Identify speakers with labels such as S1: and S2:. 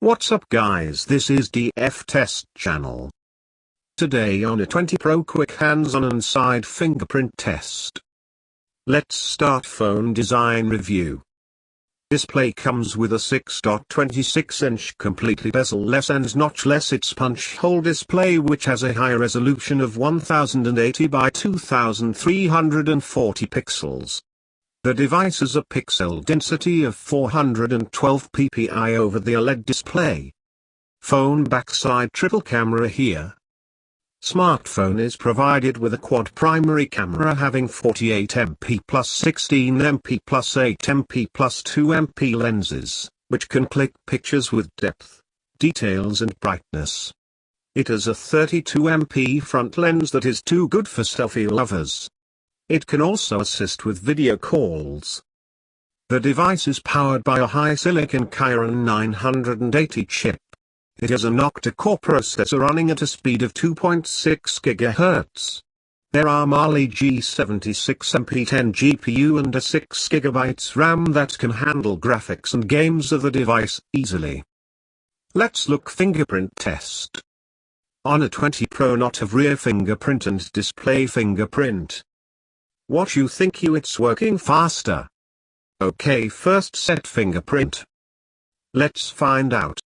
S1: What's up guys, this is DF Test Channel. Today on a 20 Pro quick hands-on and side fingerprint test. Let's start phone design review. Display comes with a 6.26-inch completely bezel-less and notchless its punch-hole display which has a high resolution of 1080 by 2340 pixels. The device has a pixel density of 412 ppi over the OLED display. Phone backside triple camera here. Smartphone is provided with a quad primary camera having 48MP plus 16MP plus 8MP plus 2MP lenses, which can click pictures with depth, details and brightness. It has a 32MP front lens that is too good for selfie lovers. It can also assist with video calls. The device is powered by a high-silicon Kirin 980 chip. It has an octa-core processor running at a speed of 2.6 GHz. There are Mali G76MP10 GPU and a 6GB RAM that can handle graphics and games of the device easily. Let's look fingerprint test. On a 20 Pro not have rear fingerprint and display fingerprint. What you think it's working faster? Okay, first set fingerprint. Let's find out.